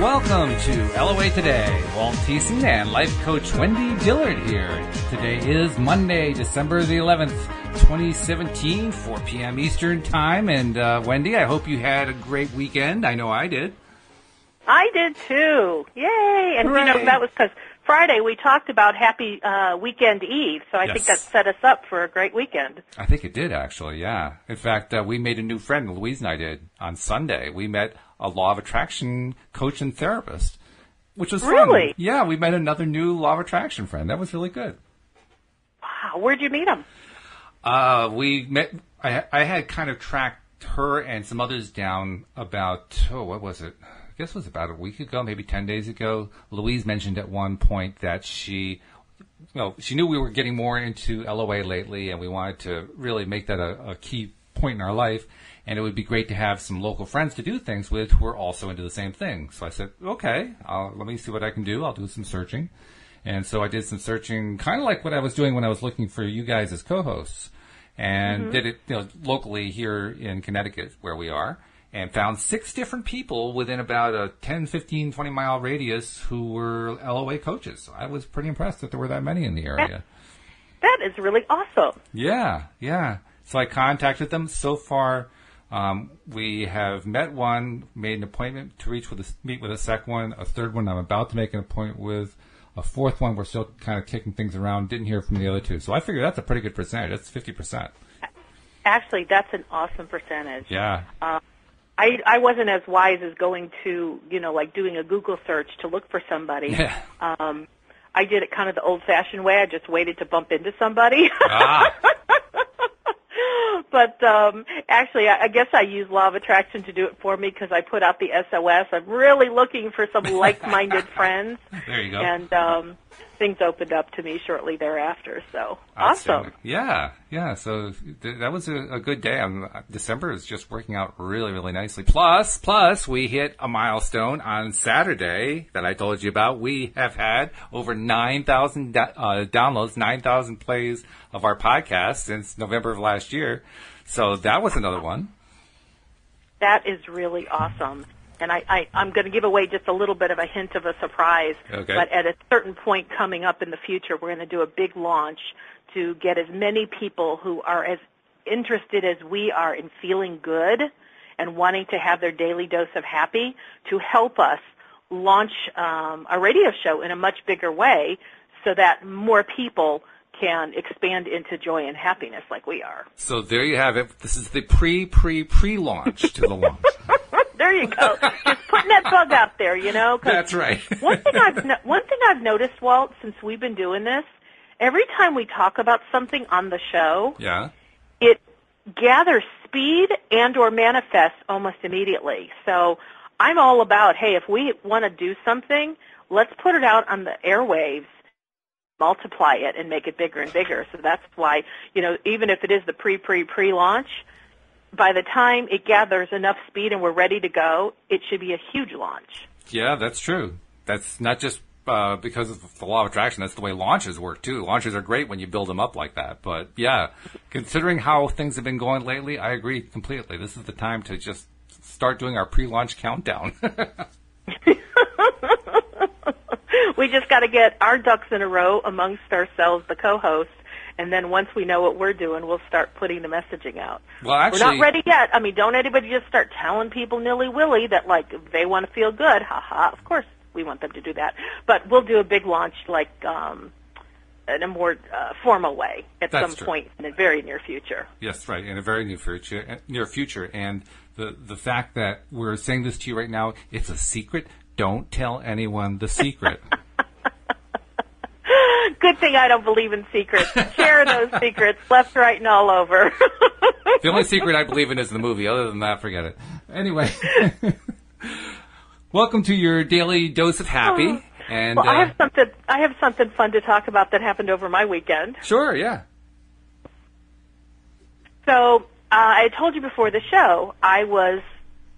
Welcome to LOA Today. Walt and life coach Wendy Dillard here. Today is Monday, December the 11th, 2017, 4 p.m. Eastern Time. And Wendy, I hope you had a great weekend. I know I did. I did too. Yay! And Hooray. you know, that was because Friday we talked about Happy Weekend Eve, so I think that set us up for a great weekend. I think it did, actually, yeah. In fact, we made a new friend, Louise and I did, on Sunday. We met a law of attraction coach and therapist, which was fun. Really? Yeah, we met another new law of attraction friend. That was really good. Wow, where'd you meet him? We met, I had kind of tracked her and some others down about, what was it? I guess it was about a week ago, maybe 10 days ago. Louise mentioned at one point that she knew we were getting more into LOA lately, and we wanted to really make that a key point in our life. And it would be great to have some local friends to do things with who are also into the same thing. So I said, okay, let me see what I can do. I'll do some searching. And so I did some searching, kind of like what I was doing when I was looking for you guys as co-hosts. And did it locally here in Connecticut, where we are. And found 6 different people within about a 10, 15, 20-mile radius who were LOA coaches. So I was pretty impressed that there were that many in the area. That is really awesome. Yeah. So I contacted them. So far, we have met one, made an appointment to meet with a second one, a third one I'm about to make an appointment with, a fourth one we're still kind of kicking things around, didn't hear from the other 2. So I figure that's a pretty good percentage. That's 50%. Actually, that's an awesome percentage. Yeah. I wasn't as wise as going to, like doing a Google search to look for somebody. Yeah. I did it kind of the old-fashioned way. I just waited to bump into somebody. But actually, I guess I use Law of Attraction to do it for me because I put out the SOS. I'm really looking for some like-minded friends. There you go. And things opened up to me shortly thereafter. So awesome. Yeah. So that was a good day. December is just working out really, really nicely. Plus, we hit a milestone on Saturday that I told you about. We have had over 9,000 downloads, 9,000 plays of our podcast since November of last year. So that was another one. That is really awesome. And I'm going to give away just a little bit of a hint of a surprise. Okay. But at a certain point coming up in the future, we're going to do a big launch to get as many people who are as interested as we are in feeling good and wanting to have their daily dose of happy to help us launch a radio show in a much bigger way so that more people can expand into joy and happiness like we are. So there you have it. This is the pre-launch to the launch. There you go. Just putting that bug out there, 'cause That's right. one thing I've noticed, Walt, since we've been doing this, every time we talk about something on the show, it gathers speed and or manifests almost immediately. So I'm all about, hey, if we want to do something, let's put it out on the airwaves, multiply it, and make it bigger and bigger. So that's why, even if it is the pre-launch, by the time it gathers enough speed and we're ready to go, it should be a huge launch. Yeah, that's true. That's not just because of the law of attraction. That's the way launches work, too. Launches are great when you build them up like that. But, yeah, considering how things have been going lately, I agree completely. This is the time to just start doing our pre-launch countdown. We just got to get our ducks in a row amongst ourselves, the co-hosts. And then once we know what we're doing, we'll start putting the messaging out. Well, actually, we're not ready yet. I mean, don't anybody just start telling people nilly-willy that, if they want to feel good. Ha-ha. Of course we want them to do that. But we'll do a big launch, in a more formal way at some point in the very near future. Yes, right, in a very near future. And the fact that we're saying this to you right now, it's a secret. Don't tell anyone the secret. Good thing I don't believe in secrets. Share those secrets left, right, and all over. The only secret I believe in is the movie. Other than that, forget it. Anyway, welcome to your daily dose of happy. And well, I have something fun to talk about that happened over my weekend. Sure, yeah. So I told you before the show I was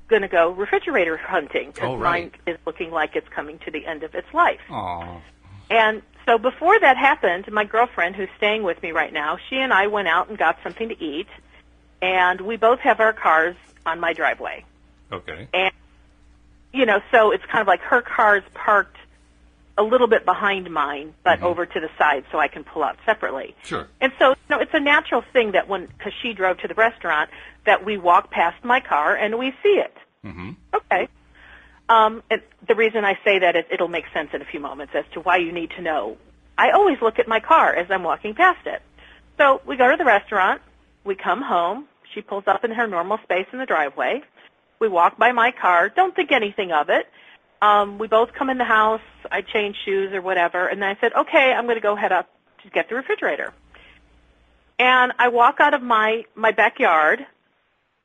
going to go refrigerator hunting because mine is looking like it's coming to the end of its life. Aww. And so before that happened, my girlfriend, who's staying with me right now, she and I went out and got something to eat, and we both have our cars on my driveway. Okay. And so it's kind of like her car's parked a little bit behind mine, but over to the side so I can pull out separately. Sure. And so, it's a natural thing that because she drove to the restaurant, that we walk past my car and we see it. Mm-hmm. Okay. And the reason I say that is it'll make sense in a few moments as to why you need to know. I always look at my car as I'm walking past it. So we go to the restaurant. We come home. She pulls up in her normal space in the driveway. We walk by my car. Don't think anything of it. We both come in the house. I change shoes or whatever. And then I said, okay, I'm going to go head up to get the refrigerator. And I walk out of my backyard,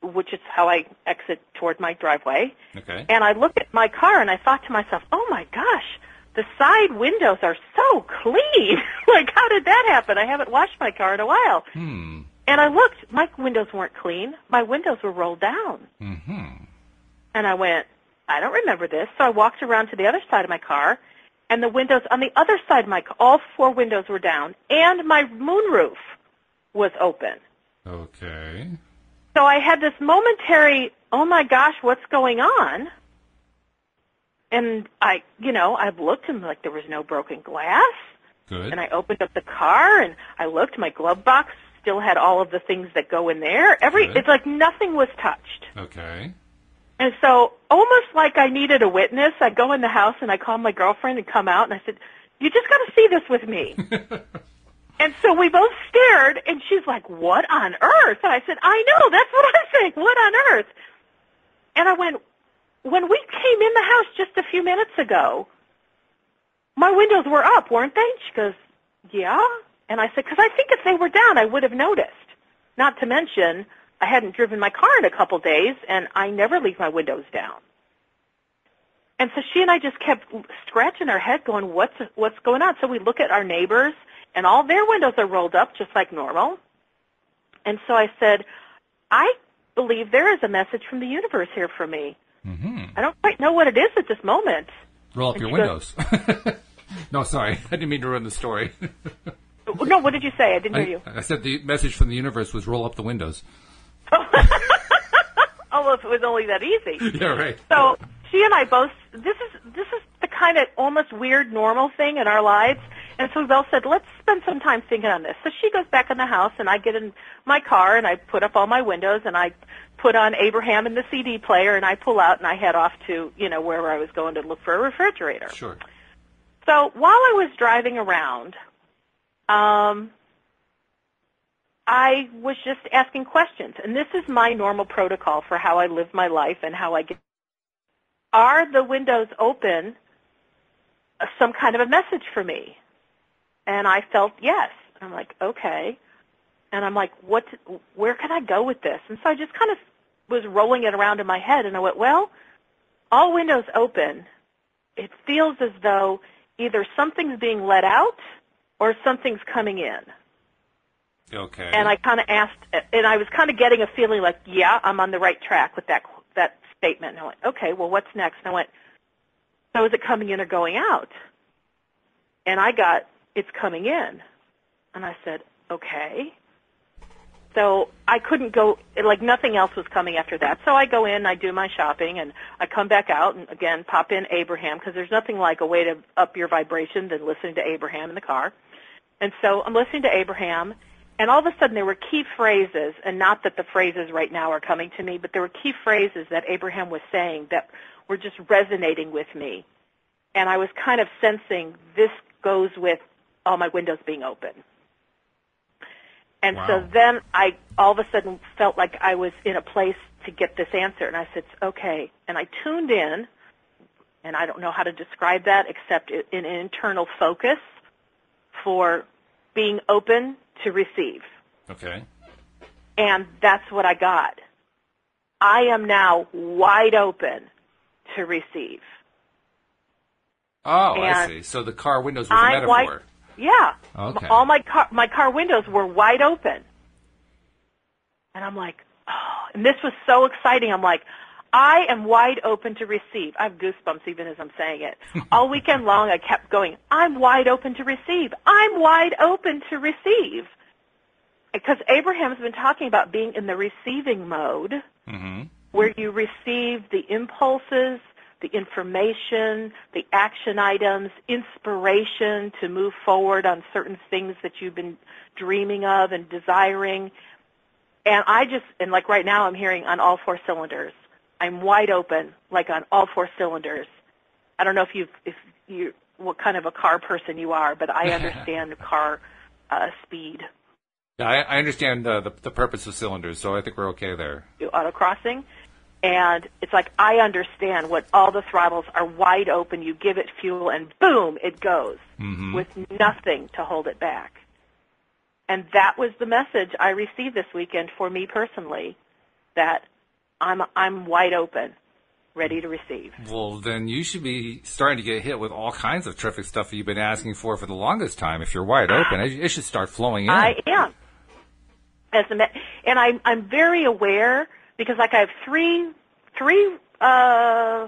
which is how I exit toward my driveway. Okay. And I look at my car and I thought to myself, oh my gosh, the side windows are so clean. Like, how did that happen? I haven't washed my car in a while. And I looked. My windows weren't clean. My windows were rolled down. Mm-hmm. And I went, I don't remember this. So I walked around to the other side of my car, and the windows on the other side of my car, all 4 windows were down, and my moonroof was open. Okay. So I had this momentary, oh my gosh, what's going on? And I've looked and like there was no broken glass. Good. And I opened up the car and I looked, my glove box still had all of the things that go in there. It's like nothing was touched. Okay. And so almost like I needed a witness, I go in the house and I call my girlfriend and come out and I said, you just got to see this with me. And so we both stared, and she's like, what on earth? And I said, I know, that's what I'm saying, what on earth? And I went, when we came in the house just a few minutes ago, my windows were up, weren't they? She goes, yeah. And I said, because I think if they were down, I would have noticed. Not to mention, I hadn't driven my car in a couple days, and I never leave my windows down. And so she and I just kept scratching our head going, what's going on? So we look at our neighbors, and all their windows are rolled up just like normal. And so I said, I believe there is a message from the universe here for me. Mm-hmm. I don't quite know what it is at this moment. Roll up your windows. No, sorry. I didn't mean to ruin the story. No, what did you say? I didn't hear you. I said the message from the universe was roll up the windows. Oh, if it was only that easy. Yeah, right. So she and I both, this is the kind of almost weird normal thing in our lives. And so we both said, let's spend some time thinking on this. So she goes back in the house, and I get in my car, and I put up all my windows, and I put on Abraham in the CD player, and I pull out, and I head off to, wherever I was going to look for a refrigerator. Sure. So while I was driving around, I was just asking questions. And this is my normal protocol for how I live my life and how I get. Are the windows open some kind of a message for me? And I felt yes. I'm like, okay. And I'm like, where can I go with this? And so I just kind of was rolling it around in my head, and I went, well, all windows open. It feels as though either something's being let out or something's coming in. Okay. And I kind of asked, and I was kind of getting a feeling like, yeah, I'm on the right track with that statement. And I went, okay, well, what's next? And I went, so is it coming in or going out? And I got, it's coming in. And I said, okay. So I couldn't go, like nothing else was coming after that. So I go in, I do my shopping, and I come back out and, again, pop in Abraham, because there's nothing like a way to up your vibration than listening to Abraham in the car. And so I'm listening to Abraham, and all of a sudden there were key phrases, and not that the phrases right now are coming to me, but there were key phrases that Abraham was saying that were just resonating with me. And I was kind of sensing this goes with all my windows being open. And wow. So then I all of a sudden felt like I was in a place to get this answer. And I said, okay. And I tuned in, and I don't know how to describe that except in an internal focus for being open to receive. Okay. And that's what I got. I am now wide open to receive. Oh, and I see. So the car windows was a metaphor. Yeah. Okay. All my car windows were wide open. And I'm like, oh, and this was so exciting. I'm like, I am wide open to receive. I have goosebumps even as I'm saying it. All weekend long I kept going, I'm wide open to receive. I'm wide open to receive. Because Abraham's been talking about being in the receiving mode, mm-hmm. where you receive the impulses the information, the action items, inspiration to move forward on certain things that you've been dreaming of and desiring. And like right now I'm hearing on all four cylinders. I'm wide open, like on all four cylinders. I don't know what kind of a car person you are, but I understand car speed. Yeah, I understand the purpose of cylinders, so I think we're okay there. Autocrossing. And it's like I understand what all the throttles are wide open. You give it fuel, and boom, it goes with nothing to hold it back. And that was the message I received this weekend for me personally, that I'm wide open, ready to receive. Well, then you should be starting to get hit with all kinds of terrific stuff that you've been asking for the longest time. If you're wide open, it should start flowing in. I am. And I'm very aware, because like I have three I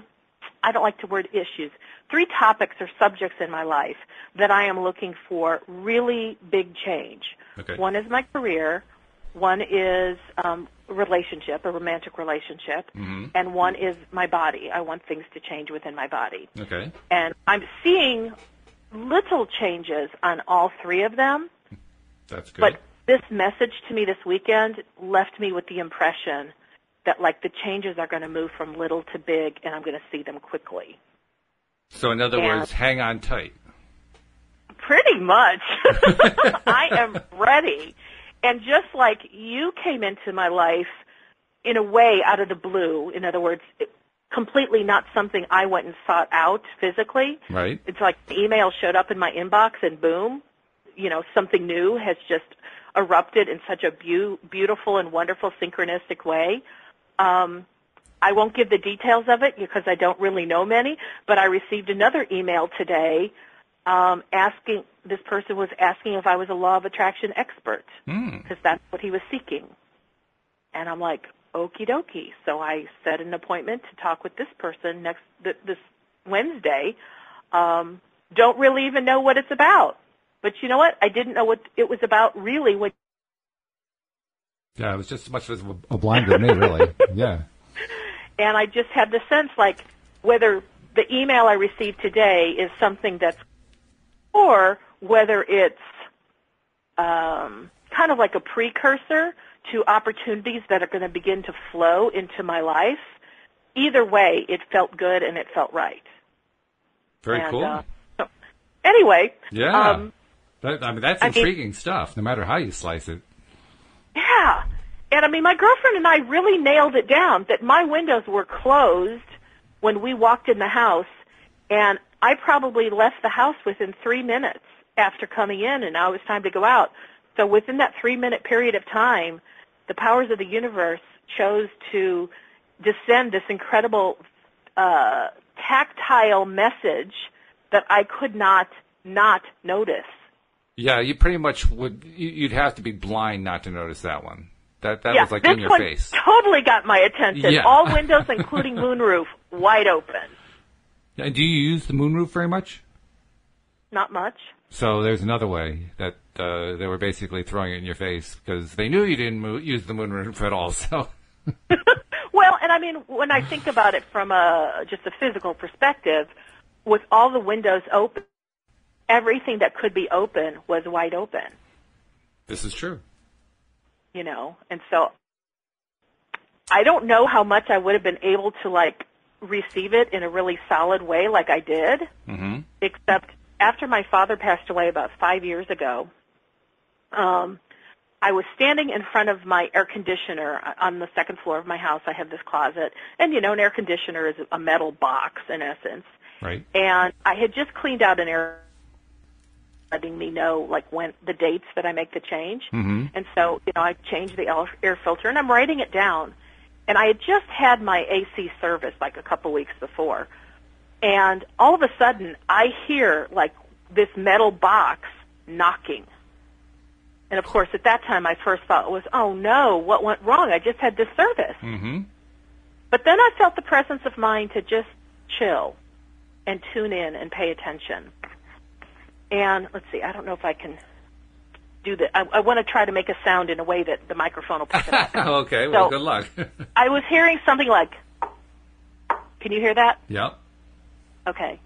don't like the word issues, 3 topics or subjects in my life that I am looking for really big change. Okay. One is my career, one is a romantic relationship, and one is my body. I want things to change within my body. Okay. And I'm seeing little changes on all 3 of them. That's good. But this message to me this weekend left me with the impression that, like, the changes are going to move from little to big, and I'm going to see them quickly. So, in other words, hang on tight. Pretty much. I am ready. And just like you came into my life in a way out of the blue, in other words, completely not something I went and sought out physically. Right. It's like the email showed up in my inbox, and boom, something new has just erupted in such a beautiful and wonderful synchronistic way. I won't give the details of it because I don't really know many, but I received another email today this person was asking if I was a law of attraction expert, because that's what he was seeking. And I'm like, okie dokie. So I set an appointment to talk with this person this Wednesday. Don't really even know what it's about. But you know what? I didn't know what it was about really. Yeah, it was just as much as a blind to me, really. Yeah. And I just had the sense, like, whether the email I received today is something that's, or whether it's kind of like a precursor to opportunities that are going to begin to flow into my life. Either way, it felt good and it felt right. Very cool. So, anyway. Yeah. That's intriguing stuff, no matter how you slice it. Yeah. And, my girlfriend and I really nailed it down that my windows were closed when we walked in the house, and I probably left the house within 3 minutes after coming in, and now it was time to go out. So within that 3-minute period of time, the powers of the universe chose to descend this incredible tactile message that I could not notice. Yeah, you pretty much you'd have to be blind not to notice that one. That was like in your face. This one totally got my attention. Yeah. All windows, including moonroof, wide open. And do you use the moonroof very much? Not much. So there's another way that they were basically throwing it in your face because they knew you didn't use the moonroof at all. So. Well, and when I think about it from just a physical perspective, with all the windows open, everything that could be open was wide open. This is true. And so I don't know how much I would have been able to, receive it in a really solid way like I did, except after my father passed away about 5 years ago, I was standing in front of my air conditioner on the second floor of my house. I have this closet, and, an air conditioner is a metal box in essence. Right. And I had just cleaned out an air letting me know, when the dates that I make the change. Mm-hmm. And so, I changed the air filter, and I'm writing it down. And I had just had my AC service, a couple weeks before. And all of a sudden, I hear, this metal box knocking. And, of course, at that time, my first thought was, oh, no, what went wrong? I just had this service. Mm-hmm. But then I felt the presence of mind to just chill and tune in and pay attention. And let's see, I don't know if I can do that. I want to try to make a sound in a way that the microphone will pick it up. Okay, well, so good luck. I was hearing something like, can you hear that? Yep. Okay.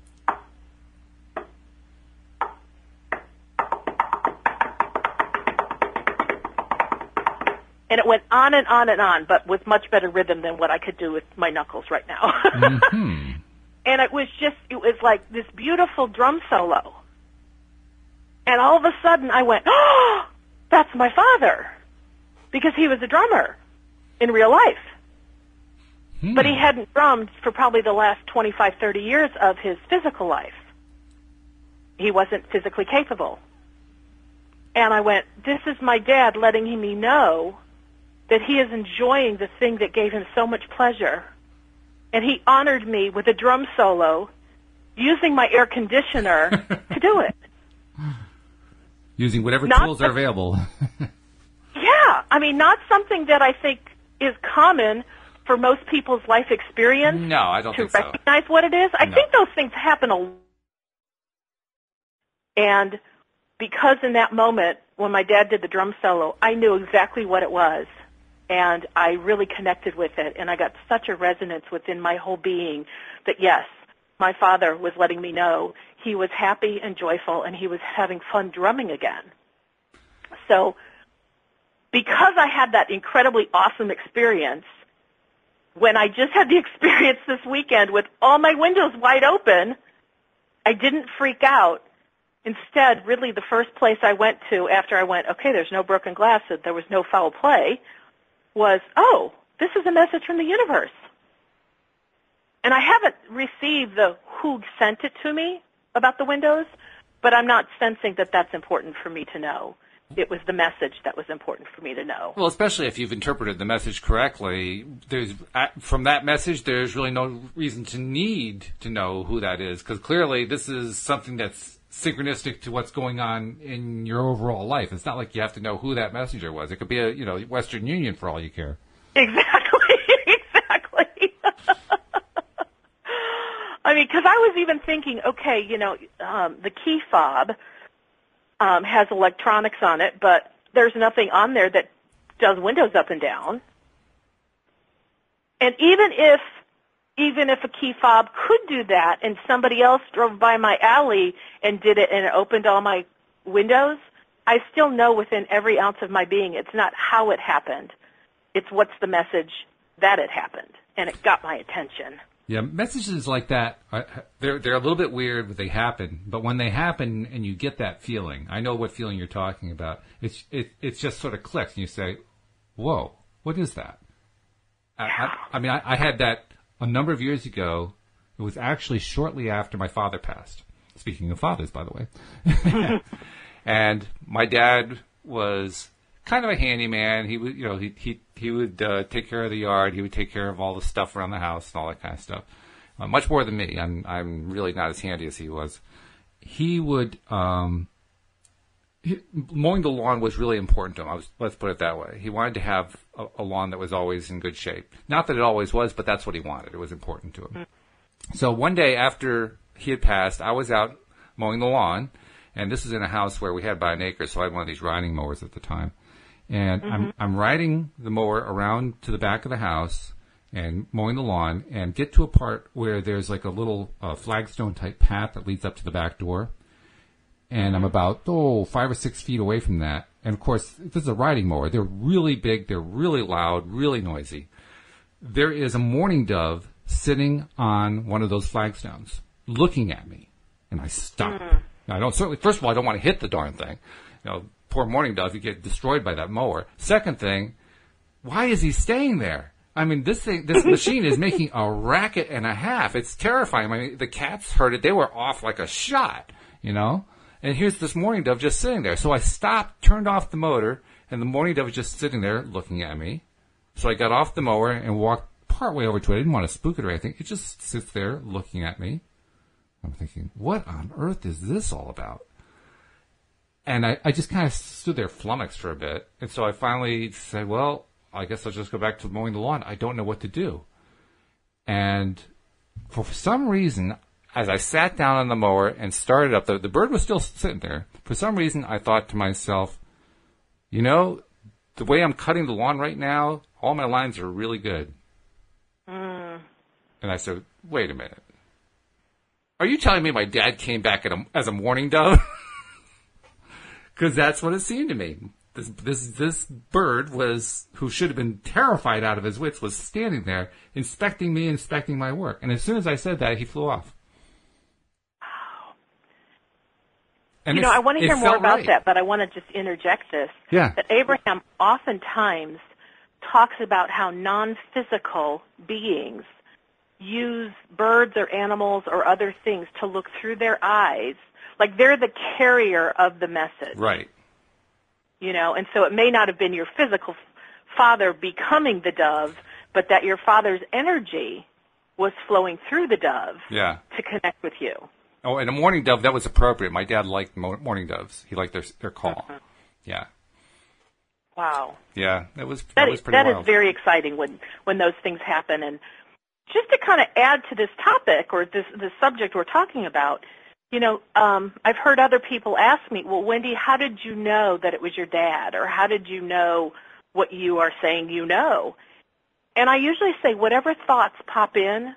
And it went on and on and on, but with much better rhythm than what I could do with my knuckles right now. Mm-hmm. And it was like this beautiful drum solo. And all of a sudden I went, oh, that's my father. Because he was a drummer in real life. But he hadn't drummed for probably the last 25, 30 years of his physical life. He wasn't physically capable. And I went, this is my dad letting me know that he is enjoying the thing that gave him so much pleasure. And he honored me with a drum solo using my air conditioner to do it. Using whatever tools are available. Yeah. I mean, not something that I think is common for most people's life experience. No, I don't think so. To recognize what it is. I think those things happen a lot. And because in that moment, when my dad did the drum solo, I knew exactly what it was. And I really connected with it. And I got such a resonance within my whole being that, yes, my father was letting me know he was happy and joyful and he was having fun drumming again. So because I had that incredibly awesome experience, when I just had the experience this weekend with all my windows wide open, I didn't freak out. Instead, really the first place I went to after I went, okay, there's no broken glass, so there was no foul play, was, oh, this is a message from the universe. And I haven't received the who sent it to me about the windows, but I'm not sensing that that's important for me to know. It was the message that was important for me to know. Well, especially if you've interpreted the message correctly, from that message, there's really no reason to need to know who that is, because clearly this is something that's synchronistic to what's going on in your overall life. It's not like you have to know who that messenger was. It could be a Western Union for all you care. Exactly. I mean, because I was even thinking, okay, the key fob has electronics on it, but there's nothing on there that does windows up and down. And even if a key fob could do that and somebody else drove by my alley and did it and it opened all my windows, I still know within every ounce of my being it's not how it happened. It's what's the message that it happened. And it got my attention. Yeah, messages like that, they're a little bit weird when they happen, but when they happen and you get that feeling, I know what feeling you're talking about, it's just sort of clicks and you say, whoa, what is that? I had that a number of years ago. It was actually shortly after my father passed. Speaking of fathers, by the way. And my dad was kind of a handyman. He would, he would take care of the yard. He would take care of all the stuff around the house and all that kind of stuff. Much more than me. I'm really not as handy as he was. He would mowing the lawn was really important to him. Let's put it that way. He wanted to have a lawn that was always in good shape. Not that it always was, but that's what he wanted. It was important to him. So one day after he had passed, I was out mowing the lawn, and this is in a house where we had about an acre, so I had one of these riding mowers at the time. And I'm riding the mower around to the back of the house and mowing the lawn and get to a part where there's like a little flagstone type path that leads up to the back door. And I'm about, 5 or 6 feet away from that. And of course, this is a riding mower. They're really big. They're really loud, really noisy. There is a mourning dove sitting on one of those flagstones looking at me. And I stop. Now, first of all, I don't want to hit the darn thing. Poor mourning dove, you get destroyed by that mower. Second thing, why is he staying there? I mean, this machine is making a racket and a half. It's terrifying. I mean, the cats heard it. They were off like a shot, And here's this mourning dove just sitting there. So I stopped, turned off the motor, and the mourning dove was just sitting there looking at me. So I got off the mower and walked partway over to it. I didn't want to spook it or anything. It just sits there looking at me. I'm thinking, what on earth is this all about? And I just kind of stood there flummoxed for a bit. And so I finally said, well, I guess I'll just go back to mowing the lawn. I don't know what to do. And for some reason, as I sat down on the mower and started up, the bird was still sitting there. For some reason, I thought to myself, the way I'm cutting the lawn right now, all my lines are really good. And I said, wait a minute. Are you telling me my dad came back as a mourning dove? Because that's what it seemed to me. This bird who should have been terrified out of his wits, was standing there inspecting me, inspecting my work. And as soon as I said that, he flew off. Wow. And I want to hear more about right. that, but I want to just interject this. Yeah. That Abraham oftentimes talks about how non-physical beings use birds or animals or other things to look through their eyes, like they're the carrier of the message. Right. And so it may not have been your physical father becoming the dove, but that your father's energy was flowing through the dove to connect with you. Oh, and a mourning dove, that was appropriate. My dad liked mourning doves. He liked their call. Mm-hmm. Yeah. Wow. Yeah, that was pretty that wild. That is very exciting when those things happen. And just to kind of add to this topic or this subject we're talking about, I've heard other people ask me, well, Wendy, how did you know that it was your dad? Or how did you know what you are saying you know? And I usually say whatever thoughts pop in,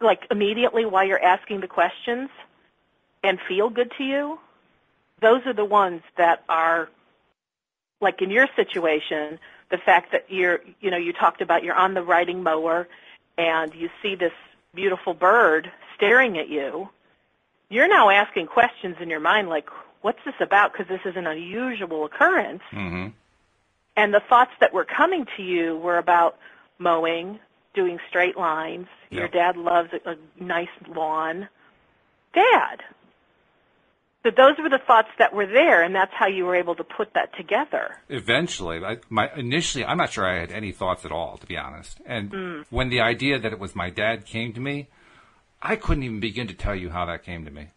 like immediately while you're asking the questions and feel good to you, those are the ones that are, like in your situation, the fact that you talked about you're on the riding mower and you see this beautiful bird staring at you. You're now asking questions in your mind like, what's this about? Because this is an unusual occurrence. Mm-hmm. And the thoughts that were coming to you were about mowing, doing straight lines. Yep. Your dad loves a nice lawn. Dad. So those were the thoughts that were there, and that's how you were able to put that together. Eventually. Initially, I'm not sure I had any thoughts at all, to be honest. And when the idea that it was my dad came to me, I couldn't even begin to tell you how that came to me.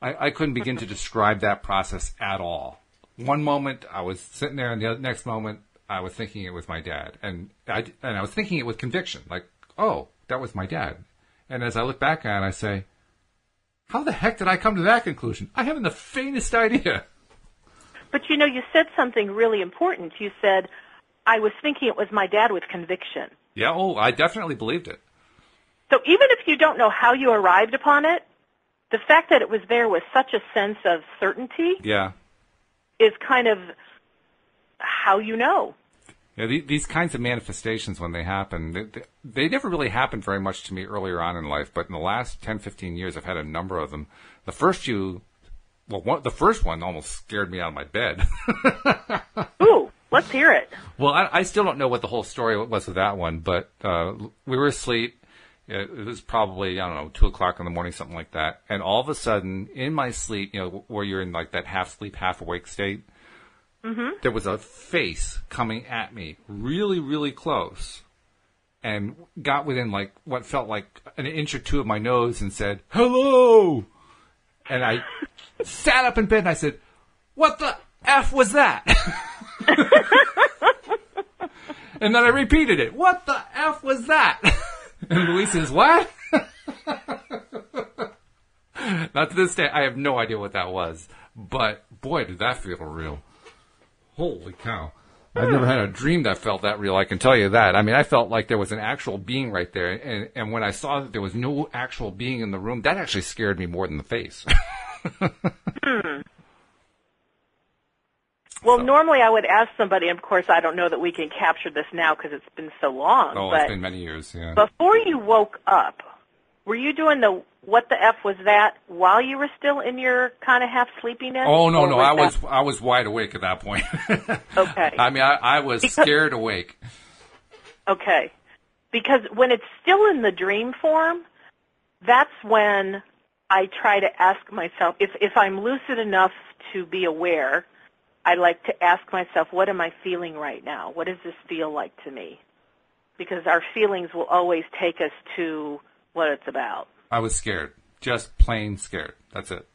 I couldn't begin to describe that process at all. One moment, I was sitting there, and the next moment, I was thinking it was my dad. And I was thinking it with conviction, like, oh, that was my dad. And as I look back at it, I say, how the heck did I come to that conclusion? I haven't the faintest idea. But, you said something really important. You said, I was thinking it was my dad with conviction. Yeah, I definitely believed it. So even if you don't know how you arrived upon it, the fact that it was there with such a sense of certainty is kind of how you know. Yeah, these kinds of manifestations, when they happen, they never really happened very much to me earlier on in life, but in the last 10, 15 years, I've had a number of them. The first one almost scared me out of my bed. Ooh, let's hear it. Well, I still don't know what the whole story was with that one, but we were asleep. It was probably, 2 o'clock in the morning, something like that. And all of a sudden, in my sleep, where you're in like that half sleep, half awake state, there was a face coming at me really, really close and got within like what felt like an inch or two of my nose and said, hello. And I sat up in bed and I said, what the F was that? And then I repeated it. What the F was that? And Louise says, what? Not to this day, I have no idea what that was. But, boy, did that feel real. Holy cow. I've never had a dream that felt that real, I can tell you that. I mean, I felt like there was an actual being right there. And when I saw that there was no actual being in the room, that actually scared me more than the face. Well, normally I would ask somebody, and of course I don't know that we can capture this now because it's been so long. Oh, it's been many years, yeah. Before you woke up, were you doing the what the F was that while you were still in your kind of half sleepiness? Oh, no, I was wide awake at that point. Okay. I mean, I was scared awake. Okay. Because when it's still in the dream form, that's when I try to ask myself, if I'm lucid enough to be aware, I like to ask myself, what am I feeling right now? What does this feel like to me? Because our feelings will always take us to what it's about. I was scared. Just plain scared. That's it.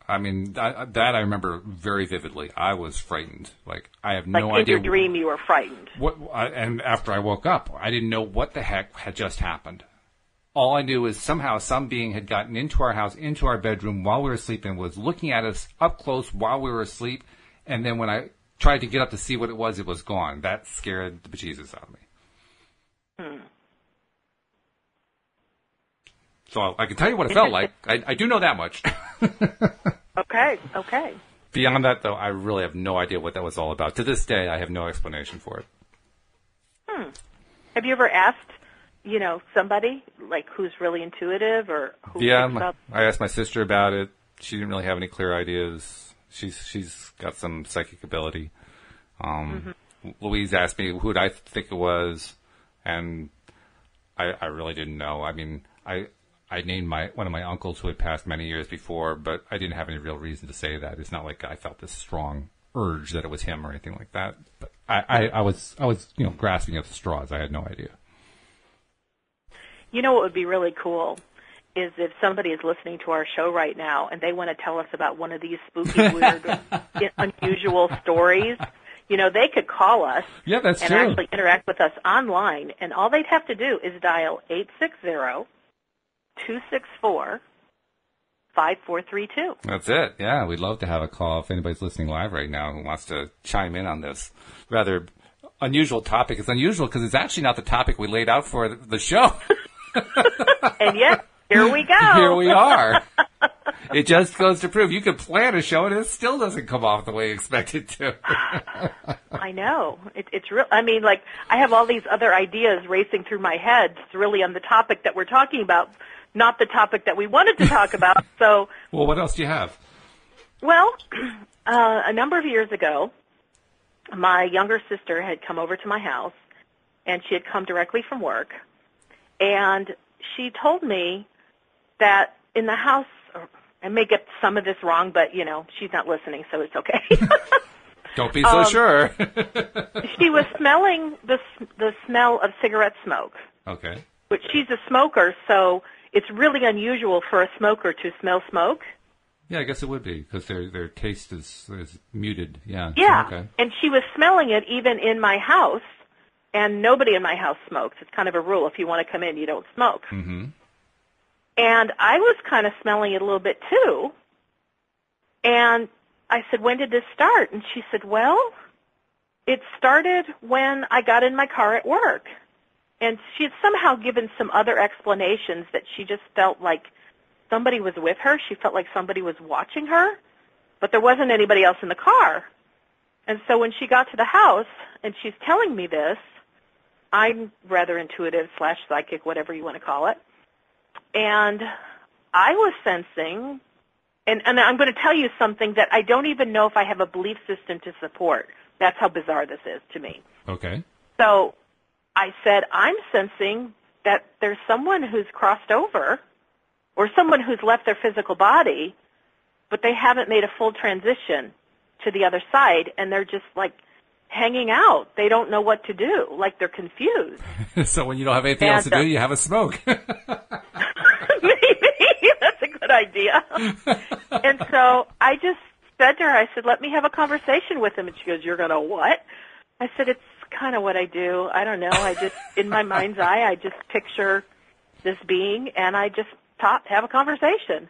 I mean, that I remember very vividly. I was frightened. Like, I have no idea. Like in your dream you were frightened. And after I woke up, I didn't know what the heck had just happened. All I knew is somehow some being had gotten into our house, into our bedroom while we were sleeping, was looking at us up close while we were asleep. And then when I tried to get up to see what it was gone. That scared the bejesus out of me. So I can tell you what it felt like. I do know that much. Okay. Beyond that, though, I really have no idea what that was all about. To this day, I have no explanation for it. Have you ever asked, somebody like who's really intuitive or who picks up? I asked my sister about it. She didn't really have any clear ideas. She's got some psychic ability. Louise asked me who I think it was, and I really didn't know. I mean, I named one of my uncles who had passed many years before, but I didn't have any real reason to say that. It's not like I felt this strong urge that it was him or anything like that. But I was grasping at the straws. I had no idea. You know what would be really cool is if somebody is listening to our show right now and they want to tell us about one of these spooky, weird, unusual stories. They could call us and true. Actually interact with us online, and all they'd have to do is dial 860-264-5432. That's it. Yeah, we'd love to have a call if anybody's listening live right now who wants to chime in on this rather unusual topic. It's unusual because it's actually not the topic we laid out for the show. And yet, here we go. Here we are. It just goes to prove you could plan a show and it still doesn't come off the way you expect it to. I know. It's real. I mean, like, I have all these other ideas racing through my head. It's really on the topic that we're talking about, not the topic that we wanted to talk about. So, well, what else do you have? Well, a number of years ago, my younger sister had come over to my house, and she had come directly from work, and she told me that in the house, I may get some of this wrong, but, she's not listening, so it's okay. Don't be so sure. She was smelling the smell of cigarette smoke. Okay. But she's a smoker, so it's really unusual for a smoker to smell smoke. Yeah, I guess it would be, because their taste is muted. Yeah. Yeah, okay. And she was smelling it even in my house, and nobody in my house smokes. It's kind of a rule. If you want to come in, you don't smoke. Mm-hmm. And I was kind of smelling it a little bit, too. And I said, when did this start? And she said, well, it started when I got in my car at work. And she had somehow given some other explanations that she just felt like somebody was with her. She felt like somebody was watching her, but there wasn't anybody else in the car. And so when she got to the house and she's telling me this, I'm rather intuitive / psychic, whatever you want to call it. And I was sensing, and I'm going to tell you something that I don't even know if I have a belief system to support. That's how bizarre this is to me. Okay. So I said, I'm sensing that there's someone who's crossed over or someone who's left their physical body, but they haven't made a full transition to the other side, and they're just like hanging out. They don't know what to do, like they're confused. So when you don't have anything else to do, you have a smoke. Maybe. That's a good idea. And so I just said to her, I said, let me have a conversation with him. And she goes, you're going to what? I said, it's kind of what I do. I don't know. I just, in my mind's eye, I just picture this being, and I just have a conversation.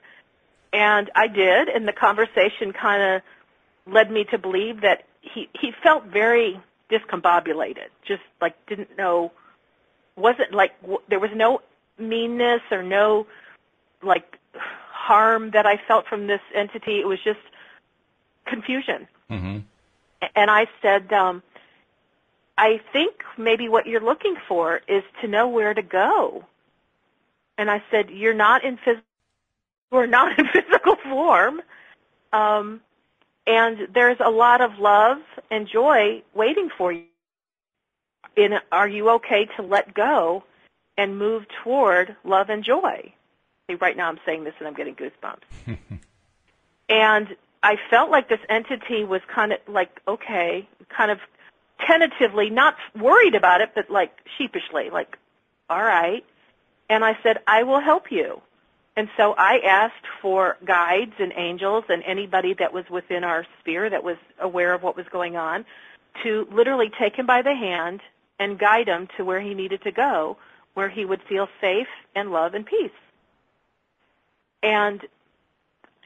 And I did, and the conversation kind of led me to believe that he felt very discombobulated, just like didn't know, wasn't like, there was no meanness or no like harm that I felt from this entity. It was just confusion. Mm-hmm. And I said, I think maybe what you're looking for is to know where to go. And I said, we're not in physical form. And there's a lot of love and joy waiting for you. Are you okay to let go and move toward love and joy? See, right now I'm saying this and I'm getting goosebumps. And I felt like this entity was kind of like, okay, kind of tentatively, not worried about it, but like sheepishly, like, all right. And I said, I will help you. And so I asked for guides and angels and anybody that was within our sphere that was aware of what was going on to literally take him by the hand and guide him to where he needed to go, where he would feel safe and love and peace. And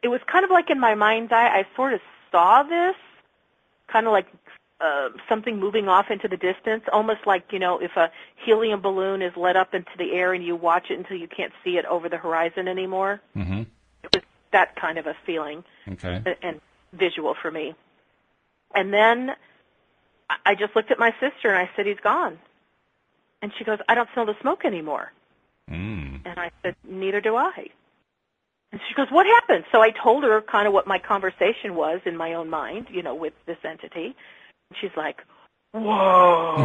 it was kind of like in my mind's eye, I sort of saw this, kind of like something moving off into the distance, almost like, if a helium balloon is let up into the air and you watch it until you can't see it over the horizon anymore. Mm-hmm. It was that kind of a feeling and visual for me. And then I just looked at my sister and I said, he's gone. And she goes, I don't smell the smoke anymore. And I said, neither do I. And she goes, what happened? So I told her kind of what my conversation was in my own mind, with this entity. And she's like, whoa,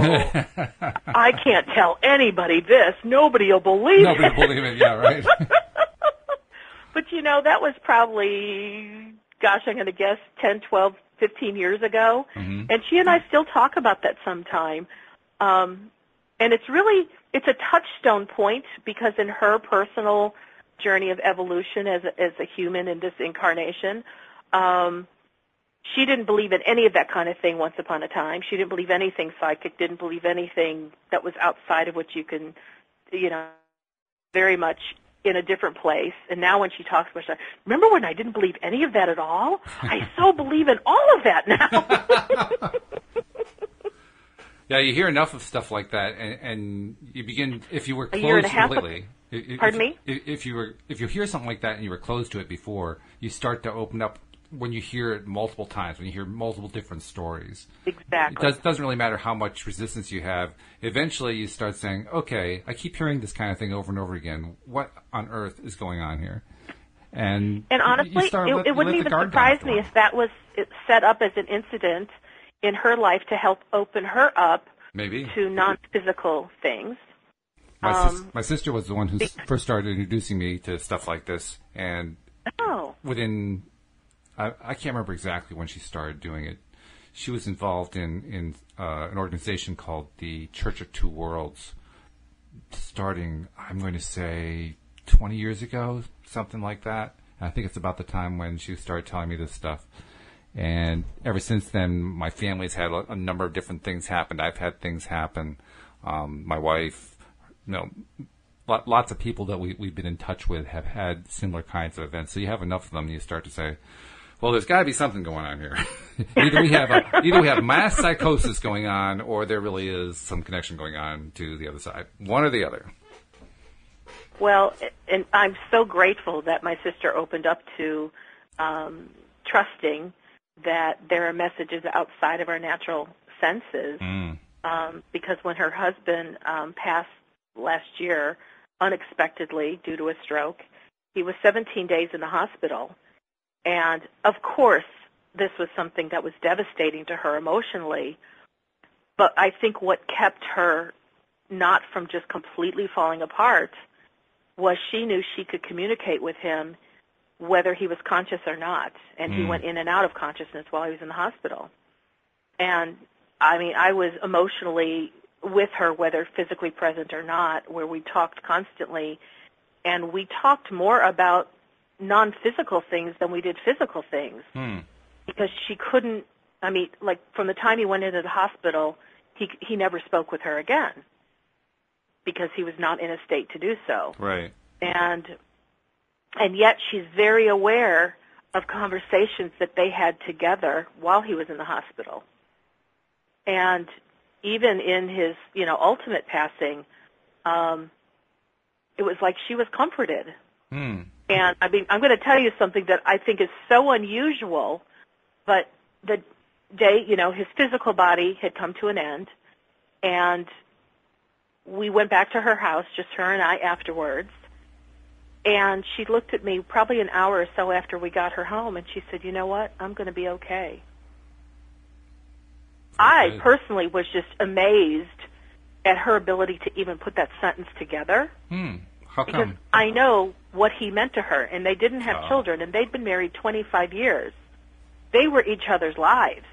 I can't tell anybody this. Nobody will believe it. Nobody will believe it, yeah, right. But, that was probably, gosh, I'm going to guess 10, 12, 15 years ago. Mm-hmm. And she and I still talk about that sometime. And it's a touchstone point because in her personal journey of evolution as a human in this incarnation, she didn't believe in any of that kind of thing once upon a time. She didn't believe anything psychic, didn't believe anything that was outside of what you can, very much in a different place. And now when she talks about it, remember when I didn't believe any of that at all? I so believe in all of that now. Yeah, you hear enough of stuff like that, and you begin, if you were closed completely. Pardon me? If you hear something like that and you were closed to it before, you start to open up when you hear it multiple times, when you hear multiple different stories. Exactly. It doesn't really matter how much resistance you have. Eventually you start saying, okay, I keep hearing this kind of thing over and over again. What on earth is going on here? And honestly, it wouldn't even surprise me if that was set up as an incident in her life to help open her up maybe to non-physical things. My sister was the one who first started introducing me to stuff like this, and within, I can't remember exactly when she started doing it. She was involved in an organization called the Church of Two Worlds, starting, I'm going to say, 20 years ago, something like that. I think it's about the time when she started telling me this stuff. And ever since then, my family's had a number of different things happen. I've had things happen. My wife, lots of people that we've been in touch with have had similar kinds of events. So you have enough of them, and you start to say, well, there's got to be something going on here. either we have mass psychosis going on, or there really is some connection going on to the other side. One or the other. Well, and I'm so grateful that my sister opened up to trusting that there are messages outside of our natural senses. Because when her husband passed last year unexpectedly due to a stroke, he was 17 days in the hospital. And, of course, this was something that was devastating to her emotionally. But I think what kept her not from just completely falling apart was she knew she could communicate with him whether he was conscious or not. And he went in and out of consciousness while he was in the hospital. And, I was emotionally with her, whether physically present or not, where we talked constantly. And we talked more about non-physical things than we did physical things. Because she couldn't, from the time he went into the hospital, he never spoke with her again because he was not in a state to do so. Right. And yet she's very aware of conversations that they had together while he was in the hospital. And even in his, ultimate passing, it was like she was comforted. And, I'm going to tell you something that I think is so unusual, but the day, his physical body had come to an end, and we went back to her house, just her and I afterwards, and she looked at me probably an hour or so after we got her home, and she said, you know what, I'm going to be okay. I personally was just amazed at her ability to even put that sentence together. How come? Because I know what he meant to her, and they didn't have children, and they'd been married 25 years. They were each other's lives.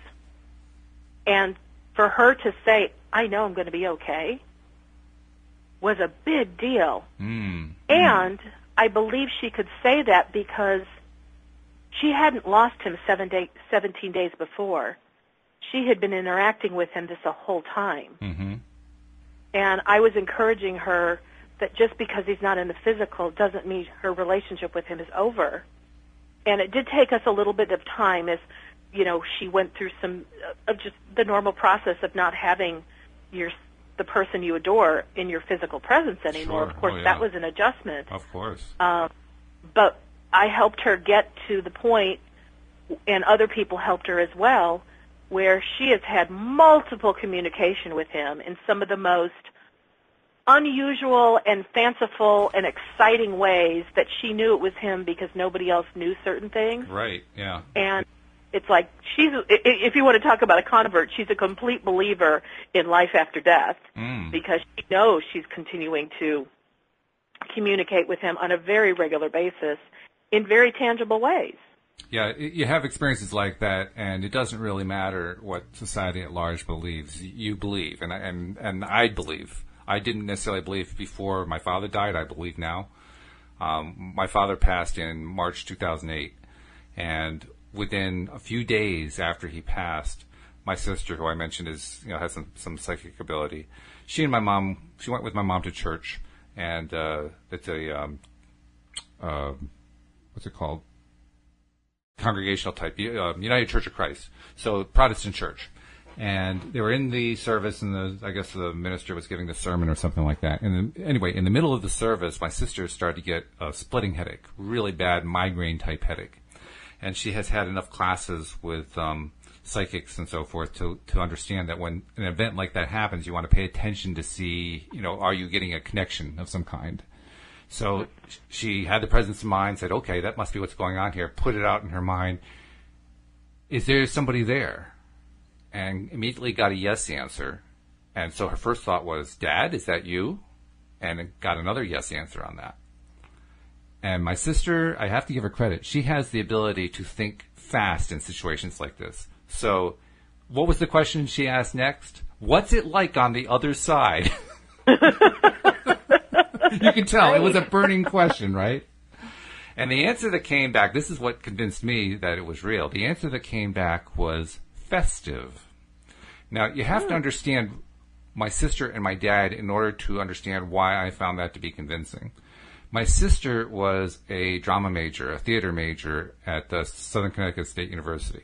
And for her to say, I know I'm going to be okay, was a big deal. And I believe she could say that because she hadn't lost him 17 days before. She had been interacting with him this whole time. And I was encouraging her that just because he's not in the physical doesn't mean her relationship with him is over. And it did take us a little bit of time as she went through some of just the normal process of not having the person you adore in your physical presence anymore. Sure. Of course, that was an adjustment. Of course. But I helped her get to the point, and other people helped her as well, where she has had multiple communication with him in some of the most unusual and fanciful and exciting ways that she knew it was him because nobody else knew certain things. Right, yeah. And it's like if you want to talk about a convert, she's a complete believer in life after death because she knows she's continuing to communicate with him on a very regular basis in very tangible ways. Yeah, you have experiences like that, and it doesn't really matter what society at large believes. You believe, and I believe. I didn't necessarily believe before my father died. I believe now. My father passed in March 2008, and within a few days after he passed, my sister, who I mentioned has some psychic ability, she went with my mom to church, and it's a what's it called? Congregational type, United Church of Christ, so Protestant church. And they were in the service, and I guess the minister was giving the sermon or something like that. And anyway, in the middle of the service, my sister started to get a splitting headache, really bad migraine-type headache. And she has had enough classes with psychics and so forth to understand that when an event like that happens, you want to pay attention to see, are you getting a connection of some kind? So she had the presence of mind, said, okay, that must be what's going on here, put it out in her mind. Is there somebody there? And immediately got a yes answer. And so her first thought was, Dad, is that you? And got another yes answer on that. And my sister, I have to give her credit, she has the ability to think fast in situations like this. So what was the question she asked next? What's it like on the other side? You can tell it was a burning question, right? And the answer that came back, this is what convinced me that it was real. The answer that came back was festive. Now, you have to understand my sister and my dad in order to understand why I found that to be convincing. My sister was a drama major, a theater major at the Southern Connecticut State University.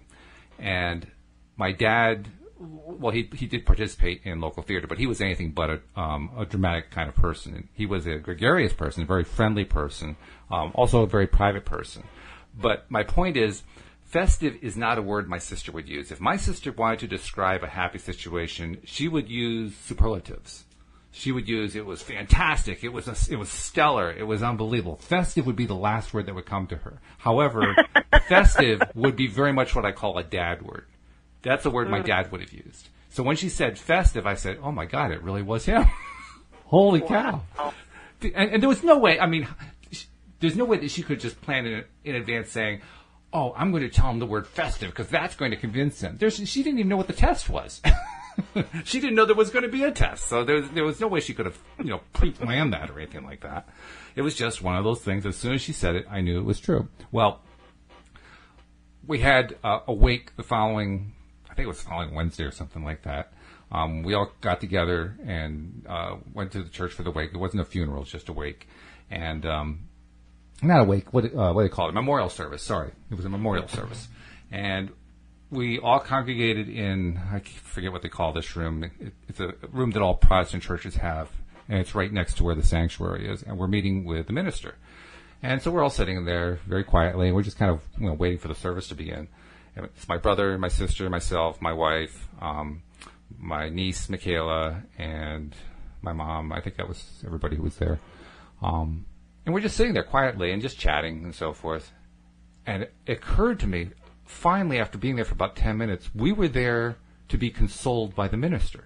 And my dad, well, he did participate in local theater, but he was anything but a dramatic kind of person. He was a gregarious person, a very friendly person, also a very private person. But my point is, festive is not a word my sister would use. If my sister wanted to describe a happy situation, she would use superlatives. She would use, it was fantastic, it was stellar, it was unbelievable. Festive would be the last word that would come to her. However, festive would be very much what I call a dad word. That's a word my dad would have used. So when she said festive, I said, oh my God, it really was him. Holy cow. And there was no way, there's no way that she could just plan in advance saying, oh, I'm going to tell him the word festive because that's going to convince him. She didn't even know what the test was. She didn't know there was going to be a test. So there was no way she could have, pre-planned that or anything like that. It was just one of those things. As soon as she said it, I knew it was true. Well, we had a wake the following, I think it was following Wednesday or something like that. We all got together and went to the church for the wake. It wasn't a funeral, it was just a wake. And not a wake, what do they call it? Memorial service, sorry. It was a memorial service. And we all congregated in, I forget what they call this room. It's a room that all Protestant churches have, and it's right next to where the sanctuary is. And we're meeting with the minister. And so we're all sitting there very quietly, and we're just kind of waiting for the service to begin. And it's my brother, my sister, myself, my wife, my niece, Michaela, and my mom. I think that was everybody who was there. And we're just sitting there quietly and just chatting and so forth. And it occurred to me, finally, after being there for about 10 minutes, we were there to be consoled by the minister.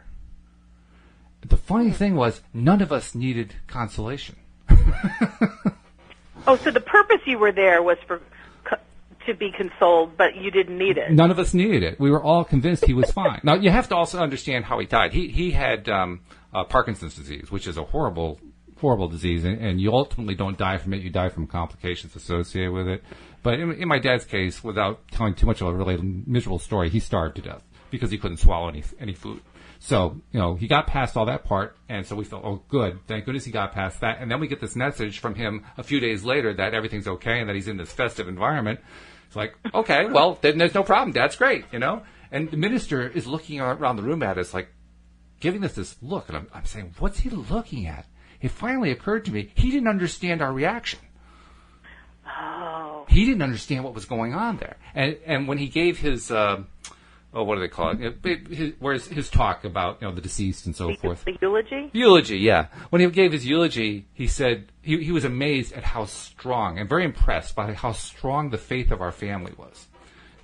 The funny thing was, none of us needed consolation. Oh, so the purpose you were there was to be consoled, but you didn't need it. None of us needed it. We were all convinced he was fine. Now, you have to also understand how he died. He had Parkinson's disease, which is a horrible disease, and you ultimately don't die from it. You die from complications associated with it. But in my dad's case, without telling too much of a really miserable story, he starved to death because he couldn't swallow any food. So, he got past all that part, and so we felt, oh, good. Thank goodness he got past that. And then we get this message from him a few days later that everything's okay and that he's in this festive environment. It's like, okay, well, then there's no problem. That's great, And the minister is looking around the room at us, like, giving us this look. And I'm saying, what's he looking at? It finally occurred to me, he didn't understand our reaction. Oh. He didn't understand what was going on there. And when he gave his... what do they call it? His talk about the deceased and so forth. The eulogy? Eulogy, yeah. When he gave his eulogy, he said he was amazed at how strong and very impressed by how strong the faith of our family was.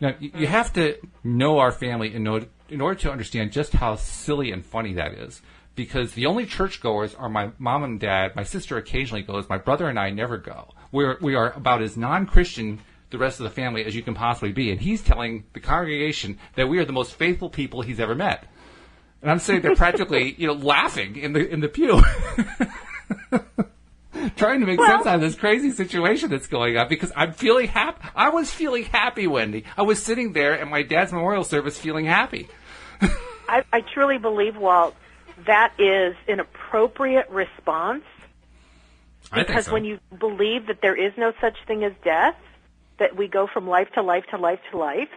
Now, you have to know our family in order to understand just how silly and funny that is. Because the only churchgoers are my mom and dad. My sister occasionally goes. My brother and I never go. We are about as non-Christian the rest of the family as you can possibly be. And he's telling the congregation that we are the most faithful people he's ever met. And I'm sitting there practically, laughing in the pew. Trying to make sense out of this crazy situation that's going on because I'm feeling happy. I was feeling happy, Wendy. I was sitting there at my dad's memorial service feeling happy. I truly believe, Walt, that is an appropriate response. Because when you believe that there is no such thing as death, that we go from life to life to life to life,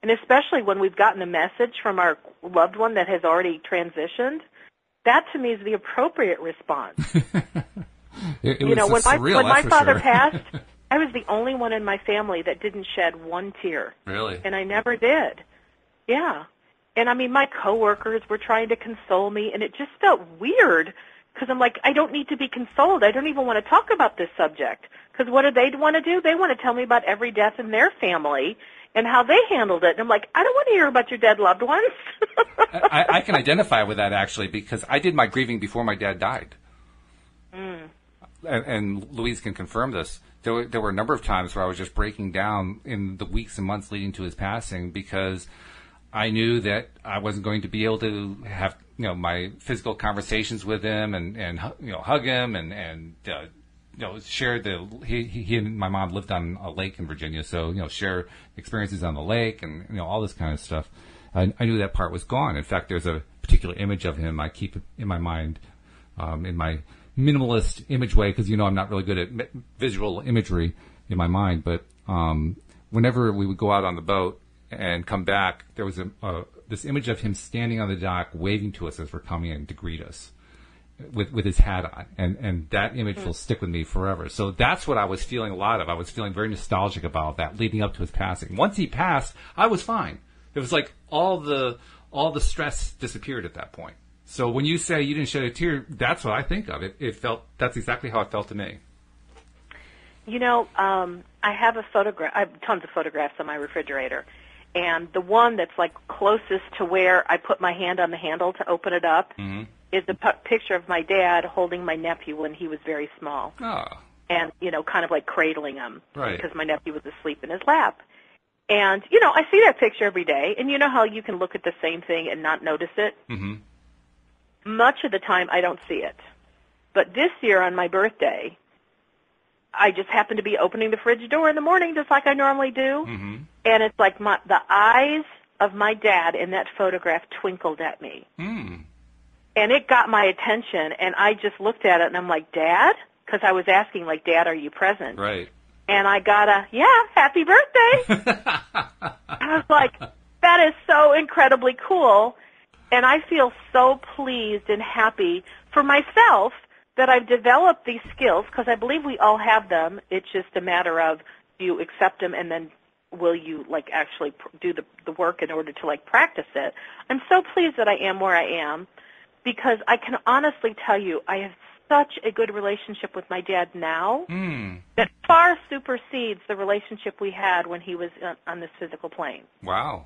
and especially when we've gotten a message from our loved one that has already transitioned, that to me is the appropriate response. When my father passed, I was the only one in my family that didn't shed one tear. Really? And I never did. Yeah. And I mean, my coworkers were trying to console me, and it just felt weird because I'm like, I don't need to be consoled. I don't even want to talk about this subject. Because what do they want to do? They want to tell me about every death in their family and how they handled it. And I'm like, I don't want to hear about your dead loved ones. I can identify with that, actually, because I did my grieving before my dad died. Mm. And Louise can confirm this. There were a number of times where I was just breaking down in the weeks and months leading to his passing because I knew that I wasn't going to be able to have my physical conversations with him and hug him and share he and my mom lived on a lake in Virginia, so share experiences on the lake and all this kind of stuff. I knew that part was gone. In fact, there's a particular image of him I keep in my mind, in my minimalist image way, because I'm not really good at visual imagery in my mind. But whenever we would go out on the boat and come back, there was this image of him standing on the dock, waving to us as we're coming in to greet us, with his hat on, and that image will stick with me forever. So that's what I was feeling a lot of. I was feeling very nostalgic about that leading up to his passing. Once he passed, I was fine. It was like all the stress disappeared at that point. So when you say you didn't shed a tear, that's what I think of. That's exactly how it felt to me. I have a photograph. I have tons of photographs on my refrigerator. And the one that's like closest to where I put my hand on the handle to open it up is a picture of my dad holding my nephew when he was very small. Oh. And, kind of like cradling him. Right. Because my nephew was asleep in his lap. And, I see that picture every day. And you know how you can look at the same thing and not notice it? Mm-hmm. Much of the time I don't see it. But this year on my birthday, I just happened to be opening the fridge door in the morning just like I normally do. Mm-hmm. And it's like the eyes of my dad in that photograph twinkled at me. Mm. And it got my attention, and I just looked at it, and I'm like, Dad? Because I was asking, like, Dad, are you present? Right. And I got happy birthday. I was like, that is so incredibly cool. And I feel so pleased and happy for myself that I've developed these skills, because I believe we all have them. It's just a matter of, do you accept them, and then will you, actually do the work in order to, practice it? I'm so pleased that I am where I am, because I can honestly tell you I have such a good relationship with my dad now that far supersedes the relationship we had when he was on this physical plane. Wow.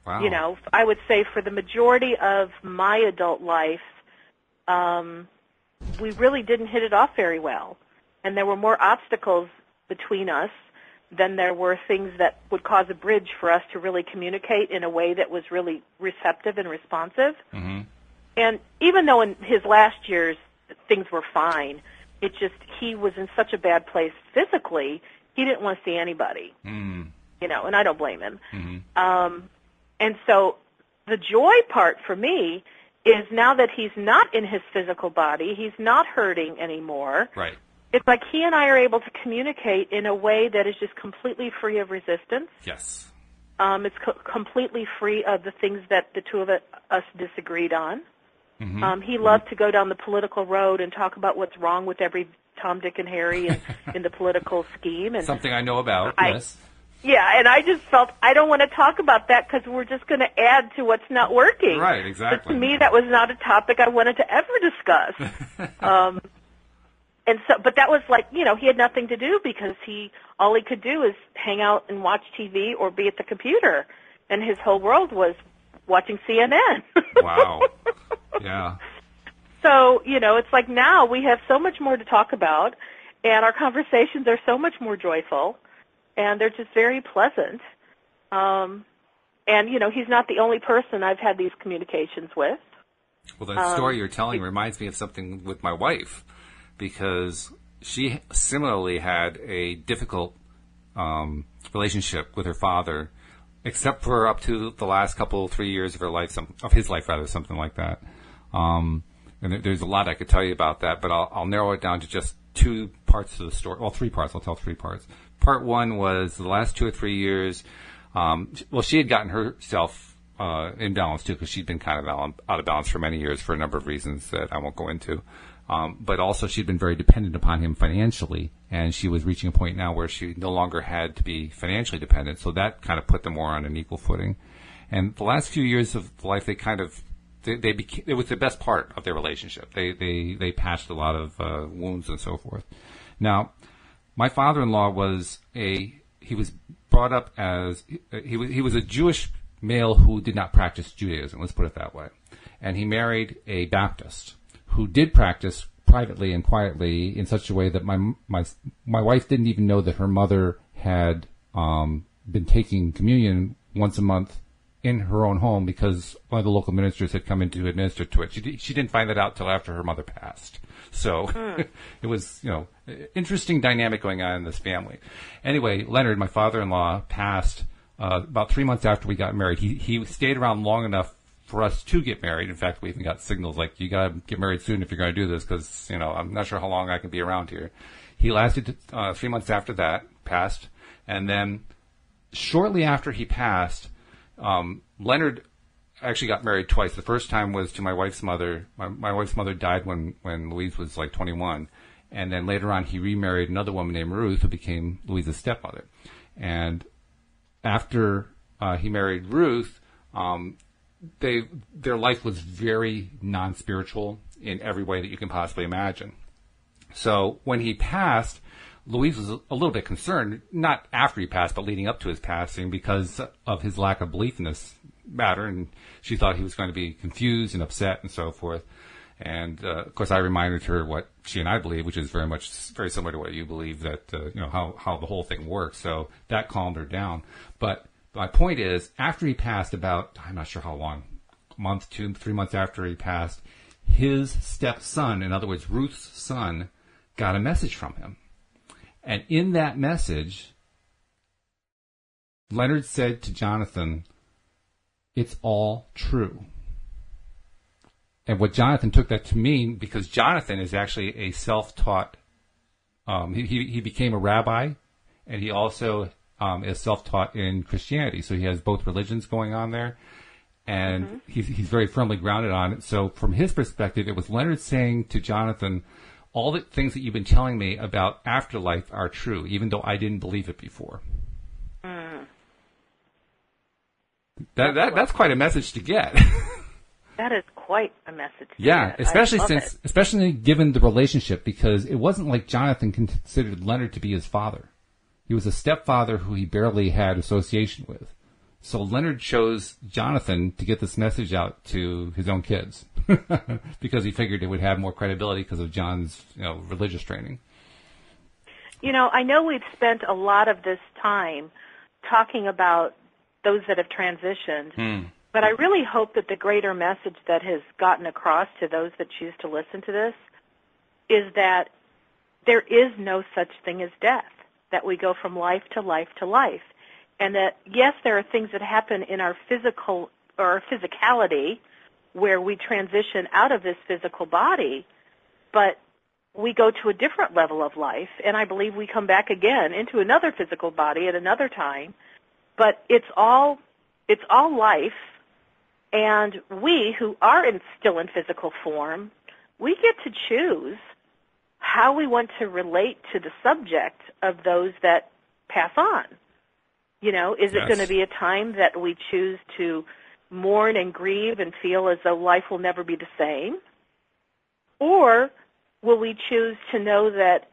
Wow. I would say for the majority of my adult life, we really didn't hit it off very well. And there were more obstacles between us than there were things that would cause a bridge for us to really communicate in a way that was really receptive and responsive. Mm-hmm. And even though in his last years things were fine, it just, he was in such a bad place physically, he didn't want to see anybody. And I don't blame him. Mm-hmm. And so the joy part for me is now that he's not in his physical body, he's not hurting anymore. Right. It's like he and I are able to communicate in a way that is just completely free of resistance. Yes. It's completely free of the things that the two of us disagreed on. Mm-hmm. He loved to go down the political road and talk about what's wrong with every Tom, Dick, and Harry in the political scheme. And something I know about, yes. Yeah, and I just felt I don't want to talk about that because we're just going to add to what's not working. Right, exactly. But to me, that was not a topic I wanted to ever discuss. And so, but that was like, you know, he had nothing to do because all he could do is hang out and watch TV or be at the computer, and his whole world was watching CNN. Wow. Yeah. So, you know, it's like now we have so much more to talk about, and our conversations are so much more joyful, and they're just very pleasant. And, you know, he's not the only person I've had these communications with. Well, that story you're telling reminds me of something with my wife, because she similarly had a difficult relationship with her father, except for up to the last 3 years of her life, of his life rather, something like that. And there's a lot I could tell you about that, but I'll narrow it down to just 2 parts of the story. Well, 3 parts. I'll tell 3 parts. Part 1 was the last 2 or 3 years. Well, she had gotten herself in balance too, because she'd been kind of out of balance for many years for a number of reasons that I won't go into. But also she'd been very dependent upon him financially, and she was reaching a point now where she no longer had to be financially dependent. So that kind of put them more on an equal footing. And the last few years of life, they kind of they became, it was the best part of their relationship. They patched a lot of wounds and so forth. Now, my father-in-law he was brought up as he was a Jewish male who did not practice Judaism. Let's put it that way. And he married a Baptist who did practice privately and quietly in such a way that my wife didn't even know that her mother had been taking communion once a month in her own home because one of the local ministers had come in to administer to it. She didn't find that out till after her mother passed. So it was, you know, interesting dynamic going on in this family. Anyway, Leonard, my father-in-law, passed about 3 months after we got married. He stayed around long enough for us to get married. In fact, we even got signals like, you got to get married soon if you're going to do this because, you know, I'm not sure how long I can be around here. He lasted 3 months after that, passed. And then shortly after he passed, Leonard actually got married twice. The first time was to my wife's mother. My wife's mother died when Louise was like 21. And then later on, he remarried another woman named Ruth, who became Louise's stepmother. And after he married Ruth, their life was very non-spiritual in every way that you can possibly imagine. So when he passed, Louise was a little bit concerned, not after he passed, but leading up to his passing, because of his lack of belief in this matter, and she thought he was going to be confused and upset and so forth. And of course, I reminded her what she and I believe, which is very similar to what you believe, that you know how the whole thing works. So that calmed her down. But my point is, after he passed, about, I'm not sure how long, a month, 2, 3 months after he passed, his stepson, in other words, Ruth's son, got a message from him. And in that message, Leonard said to Jonathan, "It's all true." And what Jonathan took that to mean, because Jonathan is actually a self-taught, he became a rabbi, and he also is self-taught in Christianity. So he has both religions going on there, and he's very firmly grounded on it. So from his perspective, it was Leonard saying to Jonathan, all the things that you've been telling me about afterlife are true, even though I didn't believe it before. That's quite a message to get. That is quite a message. Yeah, especially given the relationship, because it wasn't like Jonathan considered Leonard to be his father. He was a stepfather who he barely had association with. So Leonard chose Jonathan to get this message out to his own kids because he figured it would have more credibility because of John's, religious training. I know we've spent a lot of this time talking about those that have transitioned, but I really hope that the greater message that has gotten across to those that choose to listen to this is that there is no such thing as death, that we go from life to life to life. And that, yes, there are things that happen in our physical or physicality where we transition out of this physical body, but we go to a different level of life, and I believe we come back again into another physical body at another time, but it's all life, and we who are still in physical form, we get to choose how we want to relate to the subject of those that pass on. You know, is it going to be a time that we choose to mourn and grieve and feel as though life will never be the same? Or will we choose to know that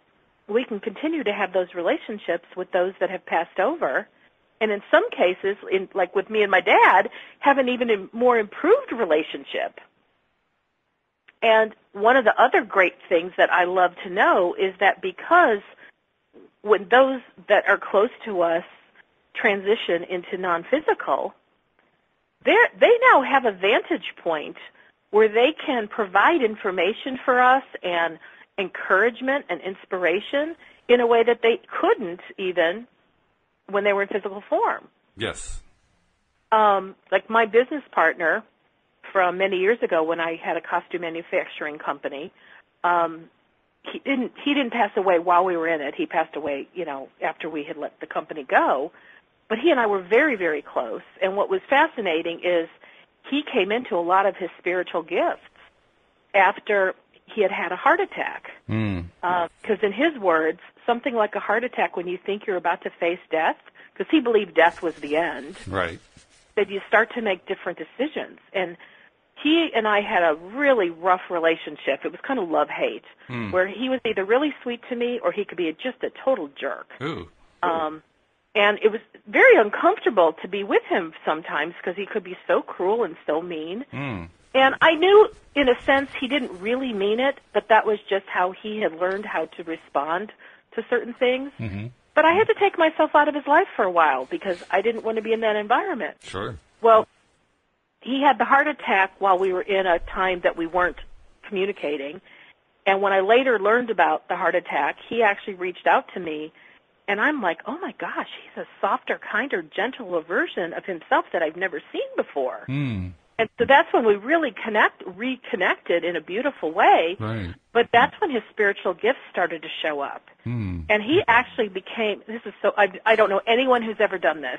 we can continue to have those relationships with those that have passed over, and in some cases, like with me and my dad, have an even more improved relationship? And one of the other great things that I love to know is that because when those that are close to us transition into non-physical, they now have a vantage point where they can provide information for us and encouragement and inspiration in a way that they couldn't even when they were in physical form. Yes. Like my business partner from many years ago when I had a costume manufacturing company, he didn't pass away while we were in it. He passed away, after we had let the company go. But he and I were very, very close. And what was fascinating is he came into a lot of his spiritual gifts after he had had a heart attack. Because in his words, something like a heart attack when you think you're about to face death, because he believed death was the end, right, that you start to make different decisions. And he and I had a really rough relationship. It was kind of love-hate, where he was either really sweet to me or he could be just a total jerk. Ooh. And it was very uncomfortable to be with him sometimes because he could be so cruel and so mean. And I knew, in a sense, he didn't really mean it, but that was just how he had learned how to respond to certain things. But I had to take myself out of his life for a while because I didn't want to be in that environment. Sure. Well, he had the heart attack while we were in a time that we weren't communicating. And when I later learned about the heart attack, he actually reached out to me. And I'm like, oh, my gosh, he's a softer, kinder, gentler version of himself that I've never seen before. And so that's when we really reconnected in a beautiful way. Right. But that's when his spiritual gifts started to show up. And he actually became, I don't know anyone who's ever done this.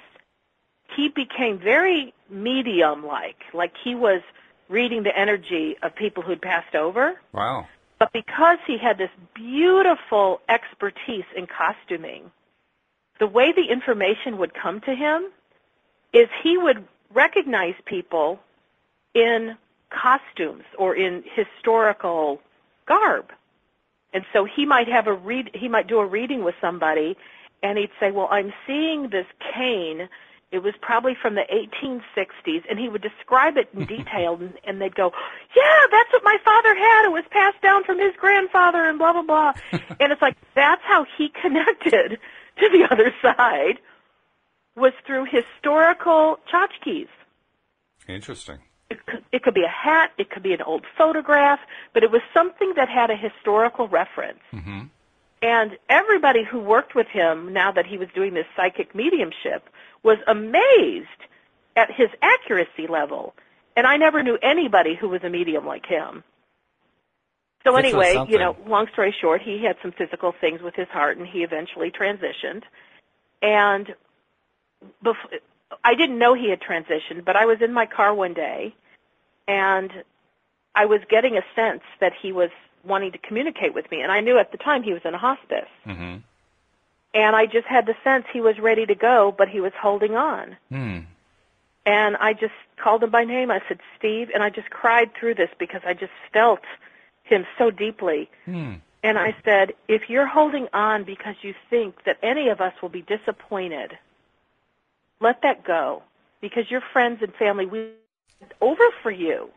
He became very medium-like he was reading the energy of people who'd passed over. Wow. But because he had this beautiful expertise in costuming, the way the information would come to him is he would recognize people in costumes or in historical garb. And so he might do a reading with somebody, and he'd say, well, I'm seeing this cane. It was probably from the 1860s, and he would describe it in detail, and they'd go, yeah, that's what my father had. It was passed down from his grandfather, and blah, blah, blah. And it's like that's how he connected to the other side, was through historical tchotchkes. Interesting. It could be a hat. It could be an old photograph, but it was something that had a historical reference. And everybody who worked with him, now that he was doing this psychic mediumship, was amazed at his accuracy level. And I never knew anybody who was a medium like him. So anyway, long story short, he had some physical things with his heart, and he eventually transitioned. And I didn't know he had transitioned, but I was in my car one day, and I was getting a sense that he was wanting to communicate with me. And I knew at the time he was in a hospice. And I just had the sense he was ready to go, but he was holding on. And I just called him by name. I said, Steve, and I just cried through this because I just felt him so deeply. And I said, if you're holding on because you think that any of us will be disappointed, let that go, because your friends and family, it's over for you.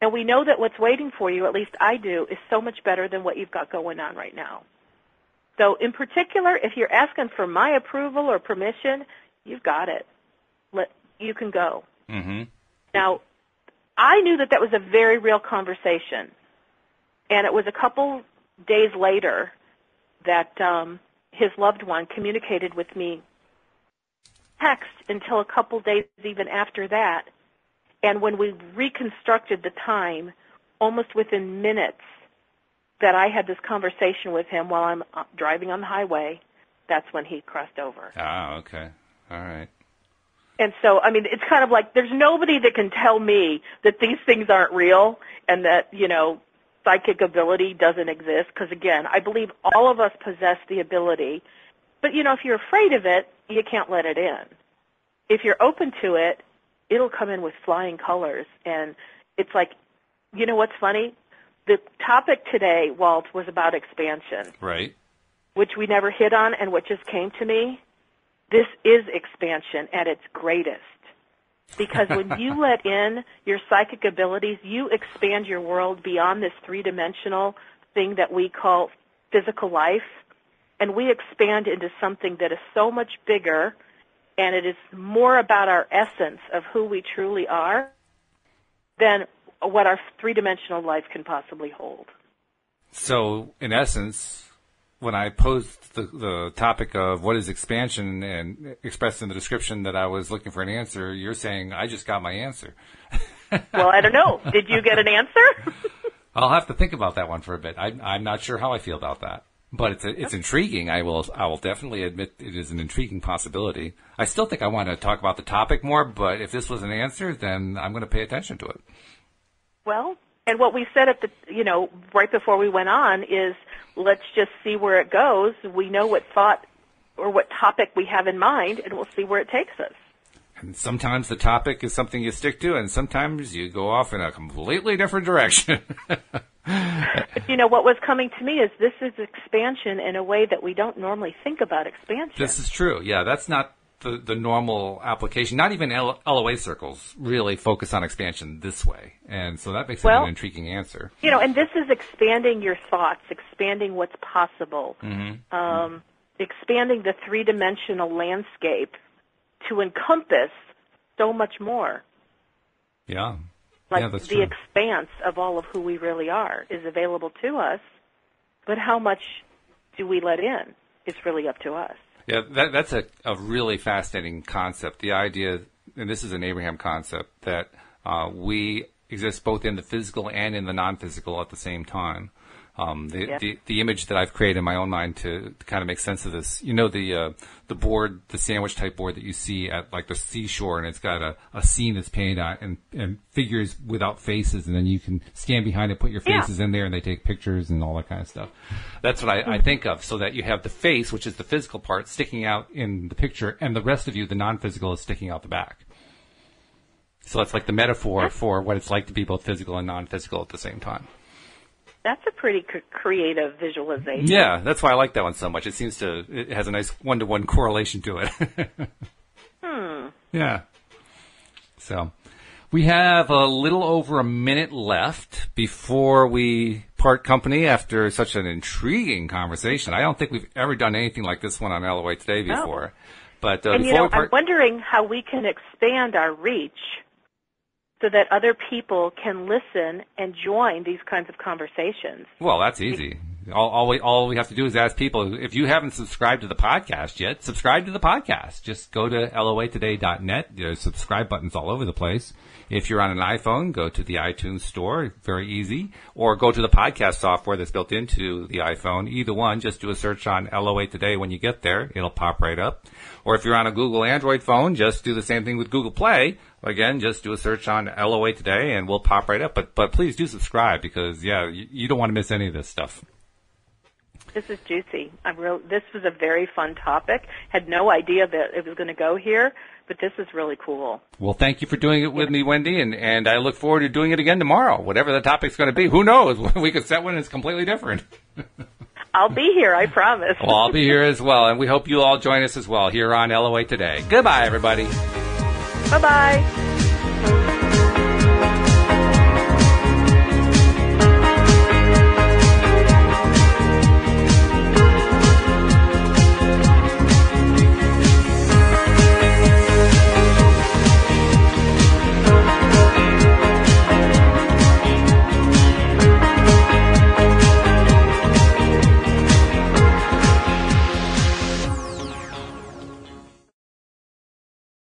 And we know that what's waiting for you, at least I do, is so much better than what you've got going on right now. So in particular, if you're asking for my approval or permission, you've got it. You can go. Now, I knew that was a very real conversation. And it was a couple days later that his loved one communicated with me text until a couple days even after that And when we reconstructed the time, almost within minutes that I had this conversation with him while I'm driving on the highway, that's when he crossed over. Ah, okay. All right. And so, I mean, it's kind of like there's nobody that can tell me that these things aren't real and that, you know, psychic ability doesn't exist. Because, again, I believe all of us possess the ability. But, you know, if you're afraid of it, you can't let it in. If you're open to it, it'll come in with flying colors. And it's like, you know what's funny? The topic today, Walt, was about expansion. Right. Which we never hit on and what just came to me. This is expansion at its greatest. Because when you let in your psychic abilities, you expand your world beyond this three-dimensional thing that we call physical life, and we expand into something that is so much bigger, and it is more about our essence of who we truly are than what our three-dimensional life can possibly hold. So, in essence, when I posed the topic of what is expansion and expressed in the description that I was looking for an answer, you're saying I just got my answer. Well, I don't know. Did you get an answer? I'll have to think about that one for a bit. I'm not sure how I feel about that, but it's intriguing. I will definitely admit it is an intriguing possibility. I still think I want to talk about the topic more, but if this was an answer, then I'm going to pay attention to it. Well, and what we said at the, you know, right before we went on is let's just see where it goes. We know what thought or what topic we have in mind, and we'll see where it takes us. And sometimes the topic is something you stick to, and sometimes you go off in a completely different direction. But, you know, what was coming to me is this is expansion in a way that we don't normally think about expansion. This is true. Yeah, that's not the normal application. Not even LOA circles really focus on expansion this way. And so that makes it an intriguing answer. You know, and this is expanding your thoughts, expanding what's possible, expanding the three-dimensional landscape to encompass so much more. Yeah. Like that's the true. expanse of all of who we really are is available to us, but how much do we let in is really up to us. Yeah, that's a really fascinating concept. The idea, and this is an Abraham concept, that we exist both in the physical and in the non-physical at the same time. The image that I've created in my own mind to kind of make sense of this, you know, the board, the sandwich type board that you see at like the seashore, and it's got a scene that's painted on and figures without faces, and then you can stand behind it, put your faces in there, and they take pictures and all that kind of stuff. That's what I think of, so that you have the face, which is the physical part, sticking out in the picture, and the rest of you, the non-physical, is sticking out the back. So that's like the metaphor for what it's like to be both physical and non-physical at the same time. That's a pretty creative visualization. Yeah, that's why I like that one so much. It has a nice one-to-one correlation to it. Yeah. So we have a little over a minute left before we part company after such an intriguing conversation. I don't think we've ever done anything like this one on LOA Today before. But and, you know, I'm wondering how we can expand our reach so that other people can listen and join these kinds of conversations. Well, that's easy. All we have to do is ask people, if you haven't subscribed to the podcast yet, subscribe to the podcast. Just go to loatoday.net. There's subscribe buttons all over the place. If you're on an iPhone, go to the iTunes store. Very easy. Or go to the podcast software that's built into the iPhone. Either one, just do a search on LOA Today when you get there. It'll pop right up. Or if you're on a Google Android phone, just do the same thing with Google Play. Again, just do a search on LOA Today and we'll pop right up. But please do subscribe because, you don't want to miss any of this stuff. This is juicy. This was a very fun topic. Had no idea that it was going to go here, but this is really cool. Well, thank you for doing it with me, Wendy, and I look forward to doing it again tomorrow. Whatever the topic's going to be, who knows? We could set one that's completely different. I'll be here, I promise. Well, I'll be here as well, and we hope you all join us as well here on LOA Today. Goodbye, everybody. Bye-bye.